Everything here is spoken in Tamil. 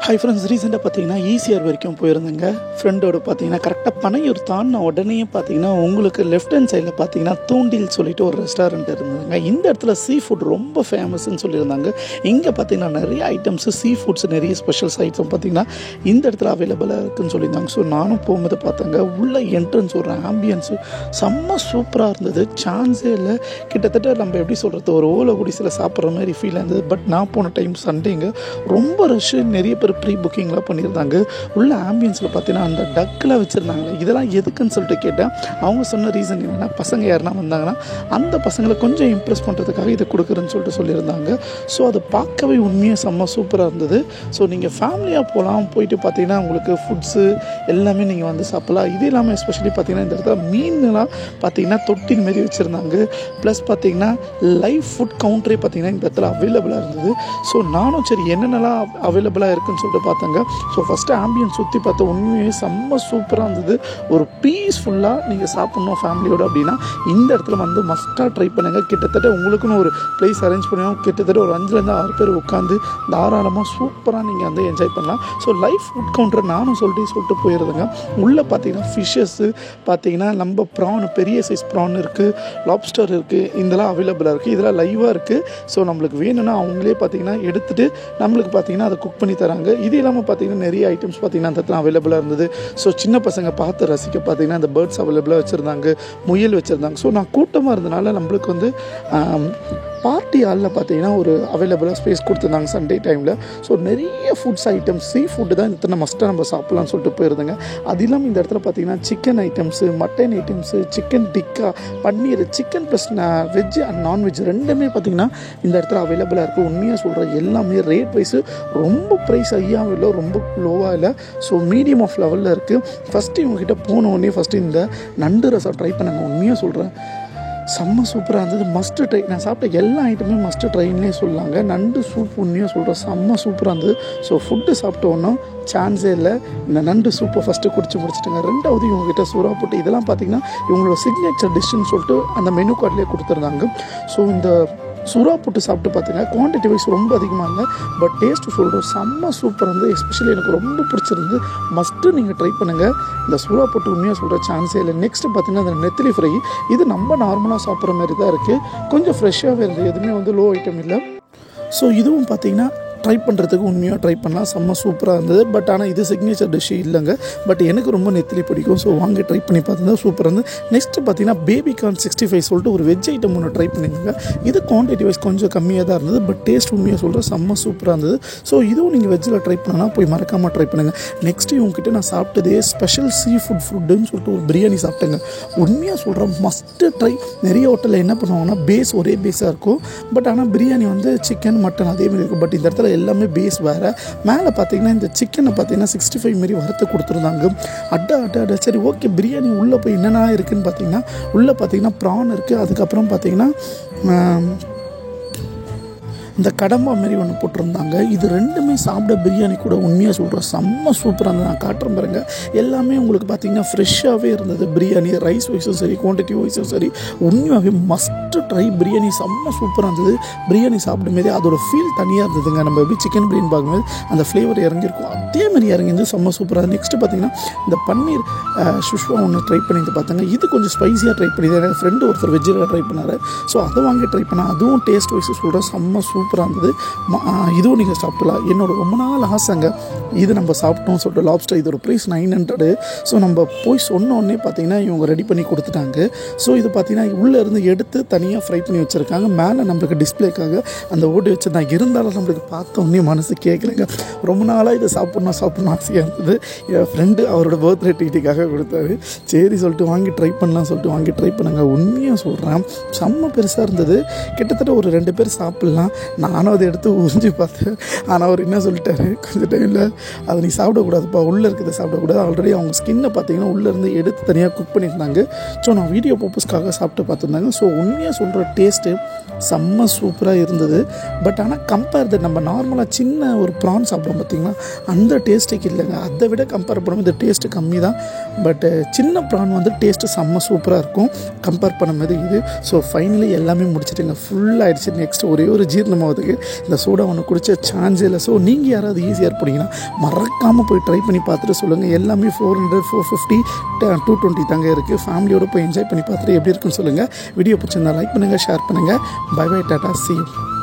ஹை ஃப்ரெண்ட்ஸ், ரீசெண்டாக பார்த்தீங்கன்னா ஈசிஆர் வரைக்கும் போயிருந்தேங்க ஃப்ரெண்டோடு. பார்த்தீங்கன்னா கரெக்டாக பனையூர் தாண்டின உடனே பார்த்தீங்கன்னா உங்களுக்கு லெஃப்ட் ஹேண்ட் சைடில் பார்த்தீங்கன்னா தூண்டில் சொல்லிட்டு ஒரு ரெஸ்டாரண்ட் இருந்ததுங்க. இந்த இடத்துல சீ ஃபுட் ரொம்ப ஃபேமஸ்ன்னு சொல்லியிருந்தாங்க. இங்கே பார்த்தீங்கன்னா நிறைய ஐட்டம்ஸு சீ ஃபுட்ஸ், நிறைய ஸ்பெஷல்ஸ் ஐட்டம் பார்த்தீங்கன்னா இந்த இடத்துல அவைலபிளாக இருக்குதுன்னு சொல்லியிருந்தாங்க. ஸோ நானும் போகும்போது பார்த்தாங்க உள்ள என்ட்ரன்ஸ் ஒரு ஆம்பியன்ஸு செம்ம சூப்பராக இருந்தது. சான்ஸே இல்லை. கிட்டத்தட்ட நம்ம எப்படி சொல்கிறது, ஒரு ஓலை குடிசில் சாப்பிட்ற மாதிரி ஃபீல் இருந்தது. பட் நான் போன டைம் சண்டேங்க, ரொம்ப ரஷ்ஷு, நிறைய பேர் ப்ரீ புக்கிங்லாம் பண்ணியிருந்தாங்க. உள்ள ஆம்பியன்ஸில் பார்த்தீங்கன்னா அந்த டக்கில் வச்சுருந்தாங்க. இதெல்லாம் எதுக்குன்னு சொல்லிட்டு கேட்டேன். அவங்க சொன்ன ரீசன் என்னென்னா, பசங்க யாருன்னா வந்தாங்கன்னா அந்த பசங்களை கொஞ்சம் இம்ப்ரெஸ் பண்ணுறதுக்காக இதை கொடுக்குறேன்னு சொல்லியிருந்தாங்க. ஸோ அதை பார்க்கவே உண்மையாக செம்ம சூப்பராக இருந்தது. ஸோ நீங்கள் ஃபேமிலியாக போகலாம். போயிட்டு பார்த்தீங்கன்னா உங்களுக்கு ஃபுட்ஸு எல்லாமே நீங்கள் வந்து சாப்பிட்லாம். இது இல்லாமல் எஸ்பெஷலி பார்த்தீங்கன்னா இந்த இடத்துல மீன்லாம் பார்த்தீங்கன்னா தொட்டில் மாரி வச்சுருந்தாங்க. ப்ளஸ் பார்த்தீங்கன்னா லைவ் ஃபுட் கவுண்டரே பார்த்தீங்கன்னா இந்த இடத்துல அவைலபிளாக இருந்தது. ஸோ நானும் சரி என்னென்னலாம் அவைலபிளாக இருக்குதுன்னு சொல்லிட்டு பார்த்தாங்க. ஸோ ஃபஸ்ட்டு ஆம்பியன்ஸ் சுற்றி பார்த்த உண்மையே செம்ம சூப்பராக இருந்தது. ஒரு பீஸ்ஃபுல்லாக நீங்கள் சாப்பிட்ணும் ஃபேமிலியோடு அப்படின்னா இந்த இடத்துல வந்து மஸ்ட்டாக ட்ரை பண்ணுங்கள். கிட்டத்தட்ட உங்களுக்குன்னு ஒரு பிளேஸ் அரேஞ்ச் பண்ணுவோம். கிட்டத்தட்ட ஒரு 5-6 பேர் உட்காந்து தாராளமாக சூப்பராக நீங்கள் வந்து என்ஜாய் பண்ணலாம். ஸோ லைவ் ஃபுட் கவுண்டர் நானும் சொல்லிட்டு போயிருந்தேங்க. உள்ளே பார்த்தீங்கன்னா ஃபிஷ்ஷஸ்ஸு பார்த்தீங்கன்னா நம்ம ப்ரான், பெரிய சைஸ் ப்ரான் இருக்குது, லாப்ஸ்டர் இருக்குது, இதெல்லாம் அவைலபிளாக இருக்குது. இதெல்லாம் லைவாக இருக்குது. ஸோ நம்மளுக்கு வேணும்னா அவங்களே பார்த்தீங்கன்னா எடுத்துகிட்டு நம்மளுக்கு பார்த்தீங்கன்னா அதை குக் பண்ணி தராங்க. இது இல்லாமல் பார்த்தீங்கன்னா நிறைய ஐட்டம்ஸ் பார்த்தீங்கன்னா அந்த இடத்துல அவைலபிளாக இருந்தது. ஸோ சின்ன பசங்க பார்த்து ரசிக்க பார்த்தீங்கன்னா அந்த பேர்ட்ஸ் அவைலபிளாக வச்சுருந்தாங்க, முயல் வச்சுருந்தாங்க. ஸோ நான் கூட்டமாக இருந்தனால நம்மளுக்கு வந்து பார்ட்டி ஹாலில் பார்த்தீங்கன்னா ஒரு அவைலபிளாக ஸ்பேஸ் கொடுத்துருந்தாங்க சண்டே டைமில். ஸோ நிறைய ஃபுட்ஸ் ஐட்டம்ஸ், சீ ஃபுட்டு தான் இத்தனை மஸ்ட்டாக நம்ம சாப்பிட்லான்னு சொல்லிட்டு போயிருந்தேங்க. அது இல்லாமல் இந்த இடத்துல பார்த்தீங்கன்னா chicken items, mutton items, chicken tikka, paneer, chicken plus veg and non veg ரெண்டுமே பார்த்தீங்கன்னா இந்த இடத்துல அவைலபிளாக இருக்குது. உண்மையாக சொல்கிறேன், எல்லாமே ரேட் வைஸு ரொம்ப ப்ரைஸ் ஹையாகவும் இல்லை, ரொம்ப லோவாக இல்லை. ஸோ மீடியம் ஆஃப் லெவலில் இருக்குது. ஃபஸ்ட்டு இவங்ககிட்ட போனோடனே ஃபஸ்ட்டு இந்த நண்டு ரசம் ட்ரை பண்ணுங்க. உண்மையாக சொல்கிறேன், செம்ம சூப்பராக இருந்தது. Must try. நான் சாப்பிட்ட எல்லா ஐட்டமே மஸ்ட்டு ட்ரைன்னே சொல்லாங்க. நண்டு சூப் உண்மையாக சொல்கிறேன் செம்ம சூப்பராக இருந்தது. ஸோ ஃபுட்டு சாப்பிட்டோன்னா சான்ஸே இல்லை. இந்த நண்டு சூப்பை ஃபஸ்ட்டு குடிச்சு முடிச்சிட்டுங்க. ரெண்டாவது இவங்ககிட்ட சுறா போட்டு இதெல்லாம் பார்த்திங்கன்னா இவங்களோட சிக்னேச்சர் டிஷ்ஷுன்னு சொல்லிட்டு அந்த மெனு கார்ட்லேயே கொடுத்துருந்தாங்க. ஸோ இந்த சுறா போட்டு சாப்பிட்டு பார்த்தீங்கன்னா குவான்டிட்டி வைஸ் ரொம்ப அதிகமாக இல்லை, பட் டேஸ்ட்டு சொல்கிறோம் செம்ம சூப்பராக இருந்தது. எஸ்பெஷலி எனக்கு ரொம்ப பிடிச்சிருந்து. மஸ்ட்டு நீங்கள் ட்ரை பண்ணுங்கள். இந்த சுறா போட்டு உண்மையாக சொல்கிற சான்ஸே இல்லை. நெக்ஸ்ட்டு பார்த்தீங்கன்னா அந்த நெத்திலி ஃப்ரை. இது நம்ம நார்மலாக சாப்பிட்ற மாதிரி தான் இருக்குது. கொஞ்சம் ஃப்ரெஷ்ஷாகவே இருந்தது. எதுவுமே வந்து லோ ஐட்டம் இல்லை. ஸோ இதுவும் பார்த்தீங்கன்னா ட்ரை பண்ணுறதுக்கு உண்மையாக ட்ரை பண்ணலாம். செம்ம சூப்பராக இருந்தது. பட் ஆனால் இது சிக்னேச்சர் டிஷ்ஷு இல்லைங்க. பட் எனக்கு ரொம்ப நெத்திலி பிடிக்கும். ஸோ வாங்கி ட்ரை பண்ணி பார்த்துருந்தா சூப்பராக இருந்தது. நெக்ஸ்ட்டு பார்த்தீங்கன்னா பேபிகார்ன் 65 சொல்லிட்டு ஒரு வெஜ் ஐட்டம் ஒன்று ட்ரை பண்ணியிருந்தாங்க. இது குவான்டிட்டி வைஸ் கொஞ்சம் கம்மியாக தான் இருந்தது. பட் டேஸ்ட் உண்மையாக சொல்கிறேன் செம்ம சூப்பராக இருந்தது. ஸோ இதுவும் நீங்கள் வெஜ்ஜில் ட்ரை பண்ணனா போய் மறக்காமல் ட்ரை பண்ணுங்கள். நெக்ஸ்ட்டு இவங்ககிட்ட நான் சாப்பிட்டதே ஸ்பெஷல் சீ ஃபுட்டுன்னு சொல்லிட்டு ஒரு பிரியாணி சாப்பிட்டேங்க. உண்மையாக சொல்கிறேன் மஸ்ட்டு ட்ரை. நிறைய ஹோட்டலில் என்ன பண்ணுவாங்கன்னா பேஸ் ஒரே பேஸாக இருக்கும். பட் ஆனால் பிரியாணி வந்து சிக்கன், மட்டன் அதேமாதிரி இருக்கும். பட் இந்த இடத்துல எல்லாமே பேஸ் வேறு. மேலே பார்த்தீங்கன்னா இந்த சிக்கனை பார்த்தீங்கன்னா 65 மாரி வறுத்து கொடுத்துருந்தாங்க. அட்டா சரி ஓகே. பிரியாணி உள்ளே போய் என்னென்ன இருக்குதுன்னு பார்த்தீங்கன்னா உள்ளே பார்த்தீங்கன்னா ப்ரான் இருக்குது. அதுக்கப்புறம் பார்த்தீங்கன்னா இந்த கடம்பா மாரி ஒன்று போட்டிருந்தாங்க. இது ரெண்டுமே சாப்பிட பிரியாணி கூட உண்மையாக சொல்கிறேன் செம்ம சூப்பராக இருந்தது. நான் காட்டுறேன் பாருங்க. எல்லாமே உங்களுக்கு பார்த்தீங்கன்னா ஃப்ரெஷ்ஷாகவே இருந்தது. பிரியாணி ரைஸ் வைஸும் சரி, குவான்டிட்டி வைஸும் சரி, உண்மையாகவே மஸ்ட்டு ட்ரை. பிரியாணி செம்ம சூப்பராக இருந்தது. பிரியாணி சாப்பிடும்போதே அதோட ஃபீல் தனியாக இருந்ததுங்க. நம்ம எப்படி சிக்கன் பிரியாணி பார்க்கும்போது அந்த ஃப்ளேவர் இறங்கியிருக்கும், அதே மாதிரி இறங்கிருந்து செம்ம சூப்பராக. நெக்ஸ்ட்டு பார்த்தீங்கன்னா இந்த பன்னீர் சுஷ்வா ஒன்று ட்ரை பண்ணிட்டு பார்த்தாங்க. இது கொஞ்சம் ஸ்பைஸியாக ட்ரை பண்ணி எனக்கு ஃப்ரெண்டு ஒருத்தர் வெஜ்ஜில் ட்ரை பண்ணார். ஸோ அதை வாங்கி ட்ரை பண்ணால் அதுவும் டேஸ்ட் வைஸு சொல்கிறேன் செம்ம சூப்பராக இருந்தது. இதுவும் நீங்கள் சாப்பிடலாம். என்னோட ரொம்ப நாள் ஆசைங்க இது நம்ம சாப்பிட்டோம்னு சொல்லிட்டு லாப்ஸ்டர். இதோட ப்ரைஸ் 900. ஸோ நம்ம போய் சொன்னோடனே பார்த்தீங்கன்னா இவங்க ரெடி பண்ணி கொடுத்துட்டாங்க. ஸோ இது பார்த்தீங்கன்னா உள்ளே இருந்து எடுத்து தனியாக ஃப்ரை பண்ணி வச்சுருக்காங்க. மேலே நம்மளுக்கு டிஸ்பிளேக்காக அந்த ஓட்டி வச்சுருந்தாங்க. இருந்தாலும் நம்மளுக்கு பார்த்தோன்னே மனசு கேட்கலைங்க. ரொம்ப நாளாக இதை சாப்பிட்ணும் ஆசையாக இருந்தது. என் ஃப்ரெண்டு அவரோட பர்த்டே டிடிக்காக கொடுத்தாரு. சரி சொல்லிட்டு வாங்கி ட்ரை பண்ணலாம் சொல்லிட்டு வாங்கி ட்ரை பண்ணுங்க. உண்மையாக சொல்கிறேன் செம்ம பெருசாக இருந்தது. கிட்டத்தட்ட ஒரு 2 பேர் சாப்பிட்லாம். நானும் அதை எடுத்து உறிஞ்சி பார்த்தேன். ஆனால் அவர் என்ன சொல்லிட்டாரு, கொஞ்சம் டைமில் அதை நீ சாப்பிடக்கூடாதுப்பா, உள்ளே இருக்கிறத சாப்பிடக்கூடாது. ஆல்ரெடி அவங்க ஸ்கின்னை பார்த்தீங்கன்னா உள்ளேருந்து எடுத்து தனியாக குக் பண்ணியிருந்தாங்க. ஸோ நான் வீடியோ பர்பஸ்க்காக சாப்பிட்டு பார்த்துருந்தாங்க. ஸோ உண்மையாக சொல்கிற டேஸ்ட்டு செம்ம சூப்பராக இருந்தது. பட் ஆனால் கம்பேர் நம்ம நார்மலாக சின்ன ஒரு ப்ரான் சாப்பிட்றோம் பார்த்திங்கன்னா அந்த டேஸ்ட்டுக்கு இல்லைங்க. அதை விட கம்பேர் பண்ணும்போது இந்த டேஸ்ட்டு கம்மி தான். பட் சின்ன ப்ரான் வந்து டேஸ்ட்டு செம்ம சூப்பராக இருக்கும் கம்பேர் பண்ணும்போது இது. ஸோ ஃபைனலி எல்லாமே முடிச்சிட்டுங்க. ஃபுல்லாகிடுச்சு. நெக்ஸ்ட் ஒரே ஒரு ஜீரணம் டைம் ஆகுதுக்கு இந்த சோடா ஒன்று குடித்த சான்ஸே இல்லை. ஸோ நீங்கள் யாராவது ஈஸியாக போனீங்கன்னா மறக்காமல் போய் ட்ரை பண்ணி பார்த்துட்டு சொல்லுங்கள். எல்லாமே 400, 450, 220 தாங்க இருக்குது. ஃபேமிலியோடு போய் என்ஜாய் பண்ணி பார்த்துட்டு எப்படி இருக்குன்னு சொல்லுங்கள். வீடியோ பிடிச்சிருந்தா லைக் பண்ணுங்கள், ஷேர் பண்ணுங்கள். Bye bye, tata, see you.